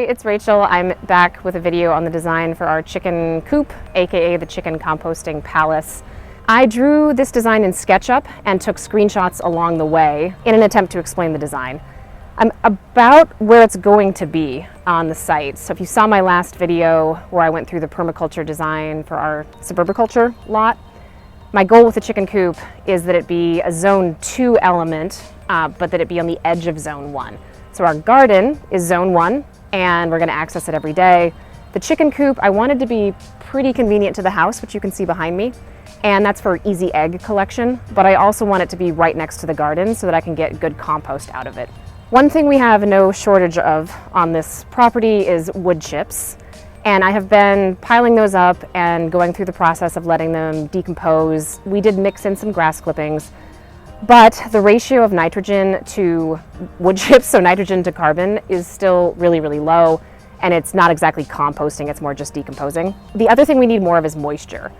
it's Rachel. I'm back with a video on the design for our chicken coop, aka the chicken composting palace. I drew this design in SketchUp and took screenshots along the way in an attempt to explain the design. I'm about where it's going to be on the site. So if you saw my last video where I went through the permaculture design for our suburbiculture lot, my goal with the chicken coop is that it be a zone 2 element, but that it be on the edge of zone 1. So our garden is zone 1, and we're going to access it every day. The chicken coop, I wanted to be pretty convenient to the house, which you can see behind me, and that's for easy egg collection, but I also want it to be right next to the garden so that I can get good compost out of it. One thing we have no shortage of on this property is wood chips, and I have been piling those up and going through the process of letting them decompose. We did mix in some grass clippings, but the ratio of nitrogen to wood chips, so nitrogen to carbon, is still really, really low, and it's not exactly composting, it's more just decomposing. The other thing we need more of is moisture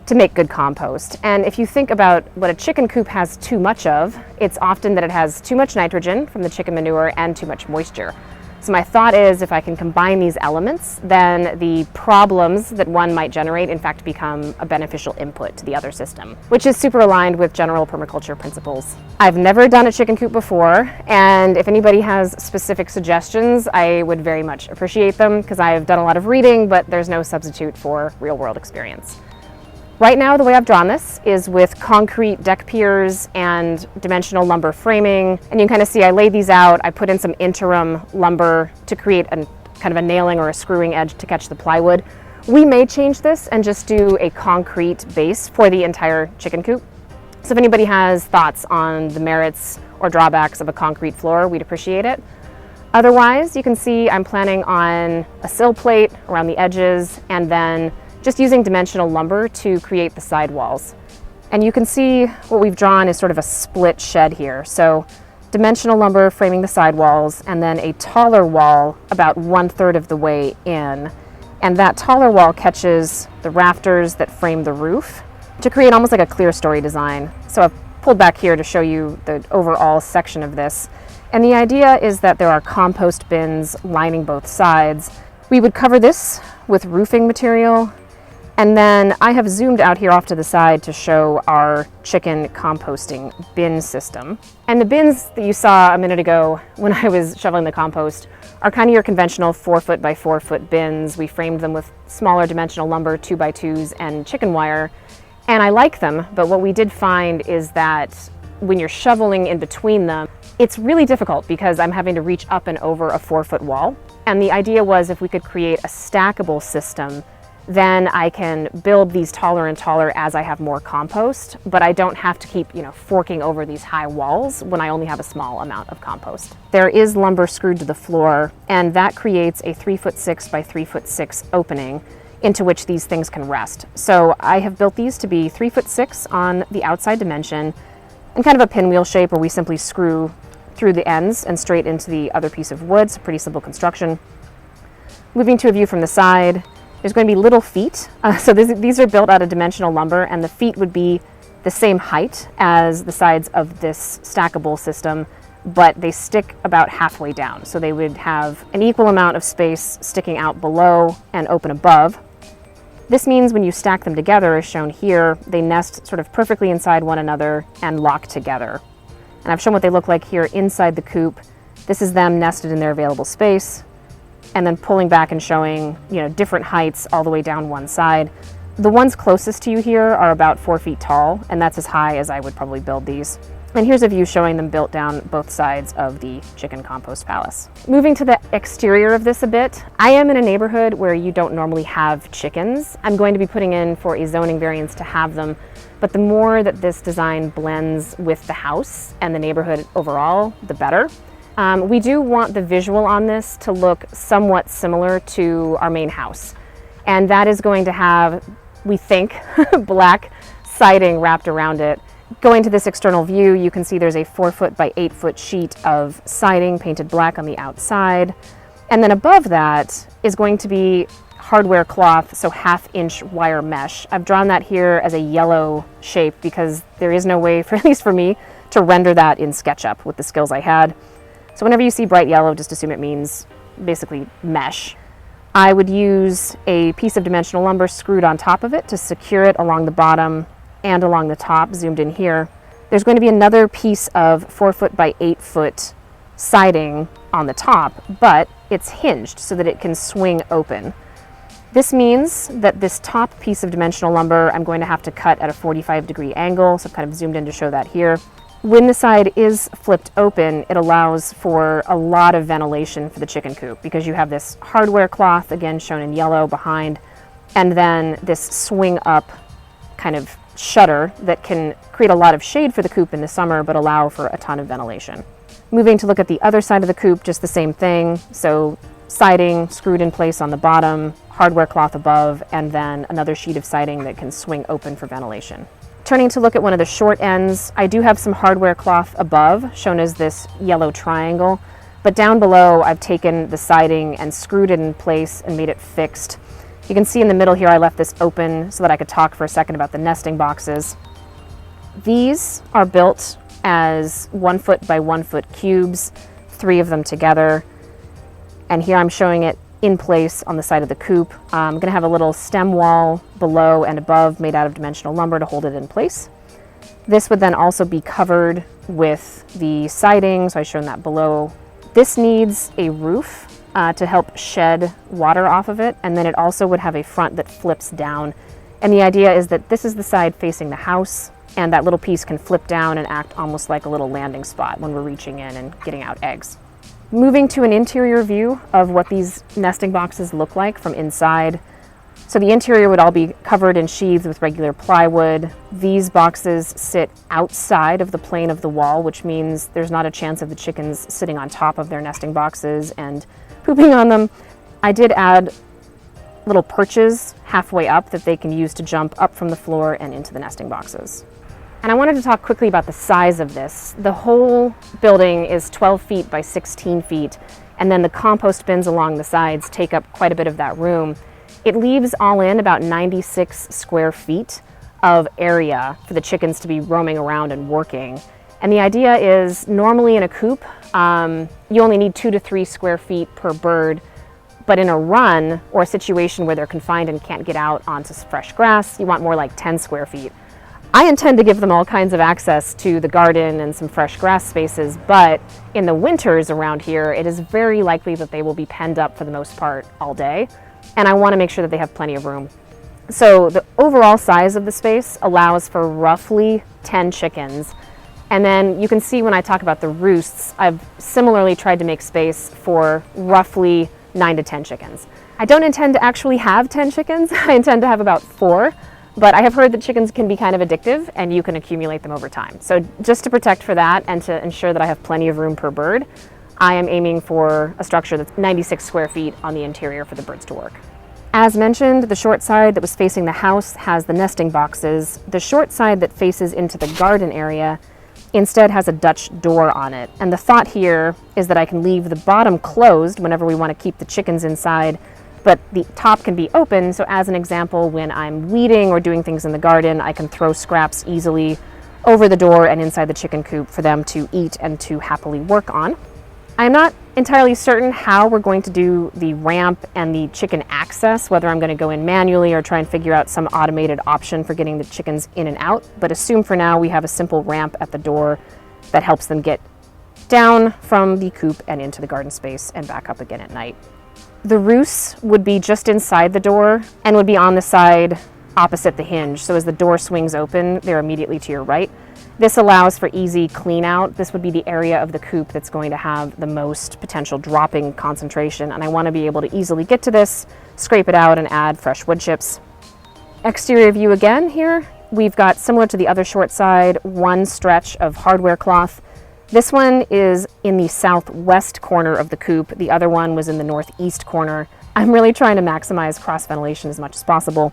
to make good compost. And if you think about what a chicken coop has too much of, it's often that it has too much nitrogen from the chicken manure and too much moisture. So my thought is if I can combine these elements, then the problems that one might generate in fact become a beneficial input to the other system, which is super aligned with general permaculture principles. I've never done a chicken coop before, and if anybody has specific suggestions, I would very much appreciate them because I've done a lot of reading, but there's no substitute for real-world experience. Right now, the way I've drawn this is with concrete deck piers and dimensional lumber framing. And you can kind of see I laid these out. I put in some interim lumber to create kind of a nailing or a screwing edge to catch the plywood. We may change this and just do a concrete base for the entire chicken coop. So if anybody has thoughts on the merits or drawbacks of a concrete floor, we'd appreciate it. Otherwise, you can see I'm planning on a sill plate around the edges and then just using dimensional lumber to create the side walls. And you can see what we've drawn is sort of a split shed here. So dimensional lumber framing the side walls and then a taller wall about 1/3 of the way in. And that taller wall catches the rafters that frame the roof to create almost like a clear story design. So I've pulled back here to show you the overall section of this. And the idea is that there are compost bins lining both sides. We would cover this with roofing material. And then I have zoomed out here off to the side to show our chicken composting bin system. And the bins that you saw a minute ago when I was shoveling the compost are kind of your conventional 4-foot by 4-foot bins. We framed them with smaller dimensional lumber, 2x2s, and chicken wire. And I like them, but what we did find is that when you're shoveling in between them, it's really difficult because I'm having to reach up and over a 4-foot wall. And the idea was if we could create a stackable system, then I can build these taller and taller as I have more compost, but I don't have to keep, forking over these high walls when I only have a small amount of compost. There is lumber screwed to the floor, and that creates a 3'6" by 3'6" opening into which these things can rest. So I have built these to be 3'6" on the outside dimension and kind of a pinwheel shape where we simply screw through the ends and straight into the other piece of wood. It's a pretty simple construction. Moving to a view from the side, there's going to be little feet. So these are built out of dimensional lumber, and the feet would be the same height as the sides of this stackable system, but they stick about halfway down. So they would have an equal amount of space sticking out below and open above. This means when you stack them together, as shown here, they nest sort of perfectly inside one another and lock together. And I've shown what they look like here inside the coop. This is them nested in their available space, and then pulling back and showing, different heights all the way down one side. The ones closest to you here are about 4 feet tall, and that's as high as I would probably build these. And here's a view showing them built down both sides of the chicken compost palace. Moving to the exterior of this a bit, I am in a neighborhood where you don't normally have chickens. I'm going to be putting in for a zoning variance to have them, but the more that this design blends with the house and the neighborhood overall, the better. We do want the visual on this to look somewhat similar to our main house. And that is going to have, we think, black siding wrapped around it. Going to this external view, you can see there's a 4-foot by 8-foot sheet of siding painted black on the outside. And then above that is going to be hardware cloth, so 1/2-inch wire mesh. I've drawn that here as a yellow shape because there is no way, at least for me, to render that in SketchUp with the skills I had. So whenever you see bright yellow, just assume it means basically mesh. I would use a piece of dimensional lumber screwed on top of it to secure it along the bottom and along the top, zoomed in here. There's going to be another piece of 4-foot by 8-foot siding on the top, but it's hinged so that it can swing open. This means that this top piece of dimensional lumber I'm going to have to cut at a 45-degree angle, so I've kind of zoomed in to show that here. When the side is flipped open, it allows for a lot of ventilation for the chicken coop because you have this hardware cloth, again shown in yellow behind, and then this swing up kind of shutter that can create a lot of shade for the coop in the summer but allow for a ton of ventilation. Moving to look at the other side of the coop, just the same thing. So siding screwed in place on the bottom, hardware cloth above, and then another sheet of siding that can swing open for ventilation. Turning to look at one of the short ends, I do have some hardware cloth above, shown as this yellow triangle, but down below I've taken the siding and screwed it in place and made it fixed. You can see in the middle here I left this open so that I could talk for a second about the nesting boxes. These are built as 1-foot by 1-foot cubes, 3 of them together. And here I'm showing it in place on the side of the coop. I'm going to have a little stem wall below and above made out of dimensional lumber to hold it in place. This would then also be covered with the siding, so I've shown that below. This needs a roof to help shed water off of it, and then it also would have a front that flips down. And the idea is that this is the side facing the house, and that little piece can flip down and act almost like a little landing spot when we're reaching in and getting out eggs. Moving to an interior view of what these nesting boxes look like from inside. So the interior would all be covered in sheaths with regular plywood. These boxes sit outside of the plane of the wall, which means there's not a chance of the chickens sitting on top of their nesting boxes and pooping on them. I did add little perches halfway up that they can use to jump up from the floor and into the nesting boxes. And I wanted to talk quickly about the size of this. The whole building is 12 feet by 16 feet, and then the compost bins along the sides take up quite a bit of that room. It leaves all in about 96 square feet of area for the chickens to be roaming around and working. And the idea is normally in a coop, you only need 2 to 3 square feet per bird, but in a run or a situation where they're confined and can't get out onto fresh grass, you want more like 10 square feet. I intend to give them all kinds of access to the garden and some fresh grass spaces, but in the winters around here, it is very likely that they will be penned up for the most part all day, and I want to make sure that they have plenty of room. So the overall size of the space allows for roughly 10 chickens, and then you can see when I talk about the roosts, I've similarly tried to make space for roughly 9 to 10 chickens. I don't intend to actually have 10 chickens, I intend to have about 4. But I have heard that chickens can be kind of addictive and you can accumulate them over time. So just to protect for that and to ensure that I have plenty of room per bird, I am aiming for a structure that's 96 square feet on the interior for the birds to work. As mentioned, the short side that was facing the house has the nesting boxes. The short side that faces into the garden area instead has a Dutch door on it. And the thought here is that I can leave the bottom closed whenever we want to keep the chickens inside, but the top can be open, so as an example, when I'm weeding or doing things in the garden, I can throw scraps easily over the door and inside the chicken coop for them to eat and to happily work on. I'm not entirely certain how we're going to do the ramp and the chicken access, whether I'm going to go in manually or try and figure out some automated option for getting the chickens in and out, but assume for now we have a simple ramp at the door that helps them get down from the coop and into the garden space and back up again at night. The roosts would be just inside the door and would be on the side opposite the hinge. So as the door swings open, they're immediately to your right. This allows for easy clean out. This would be the area of the coop that's going to have the most potential dropping concentration. And I want to be able to easily get to this, scrape it out, and add fresh wood chips. Exterior view again here. We've got, similar to the other short side, one stretch of hardware cloth. This one is in the southwest corner of the coop. The other one was in the northeast corner. I'm really trying to maximize cross ventilation as much as possible.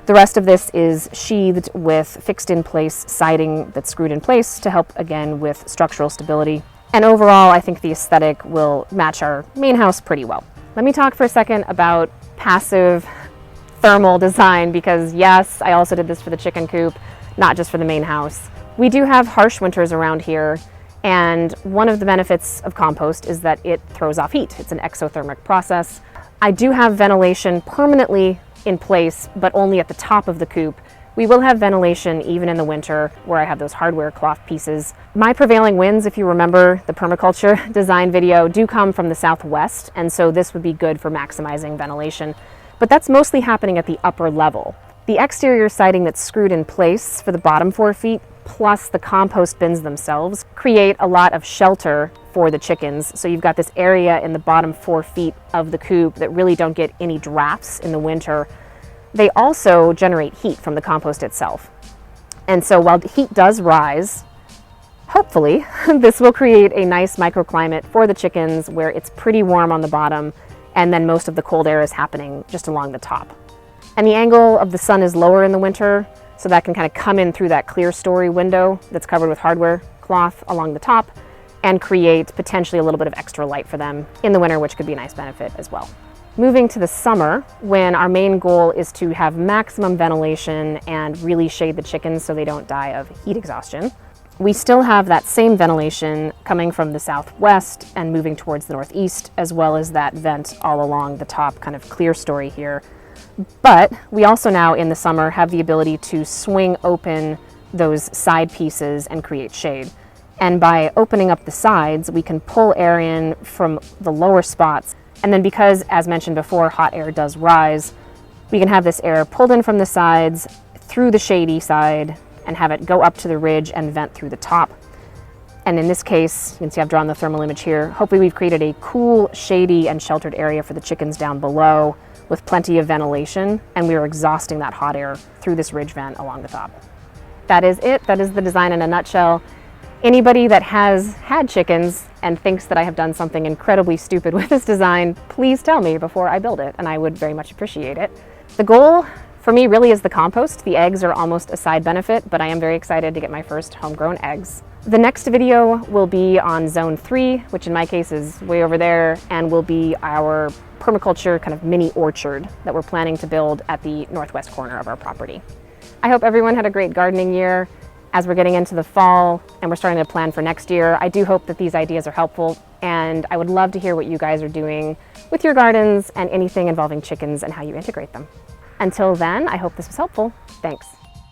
The rest of this is sheathed with fixed in place siding that's screwed in place to help again with structural stability. And overall, I think the aesthetic will match our main house pretty well. Let me talk for a second about passive thermal design, because yes, I also did this for the chicken coop, not just for the main house. We do have harsh winters around here, And one of the benefits of compost is that it throws off heat. It's an exothermic process. I do have ventilation permanently in place, but only at the top of the coop. We will have ventilation even in the winter where I have those hardware cloth pieces. My prevailing winds, if you remember the permaculture design video, do come from the southwest, and so this would be good for maximizing ventilation. But that's mostly happening at the upper level. The exterior siding that's screwed in place for the bottom 4 feet, plus the compost bins themselves, create a lot of shelter for the chickens. So you've got this area in the bottom 4 feet of the coop that really don't get any drafts in the winter. They also generate heat from the compost itself. And so while the heat does rise, hopefully this will create a nice microclimate for the chickens where it's pretty warm on the bottom, and then most of the cold air is happening just along the top. And the angle of the sun is lower in the winter, so that can kind of come in through that clear story window that's covered with hardware cloth along the top and create potentially a little bit of extra light for them in the winter, which could be a nice benefit as well. Moving to the summer, when our main goal is to have maximum ventilation and really shade the chickens so they don't die of heat exhaustion, we still have that same ventilation coming from the southwest and moving towards the northeast, as well as that vent all along the top kind of clear story here. But we also now in the summer have the ability to swing open those side pieces and create shade. And by opening up the sides, we can pull air in from the lower spots. And then because, as mentioned before, hot air does rise, we can have this air pulled in from the sides through the shady side and have it go up to the ridge and vent through the top. And in this case, you can see I've drawn the thermal image here. Hopefully we've created a cool, shady, and sheltered area for the chickens down below with plenty of ventilation, and we are exhausting that hot air through this ridge vent along the top. That is it. That is the design in a nutshell. Anybody that has had chickens and thinks that I have done something incredibly stupid with this design, please tell me before I build it, and I would very much appreciate it. The goal for me really is the compost. The eggs are almost a side benefit, but I am very excited to get my first homegrown eggs. The next video will be on zone 3, which in my case is way over there, and will be our permaculture kind of mini orchard that we're planning to build at the northwest corner of our property. I hope everyone had a great gardening year. As we're getting into the fall and we're starting to plan for next year, I do hope that these ideas are helpful, and I would love to hear what you guys are doing with your gardens and anything involving chickens and how you integrate them. Until then, I hope this was helpful. Thanks.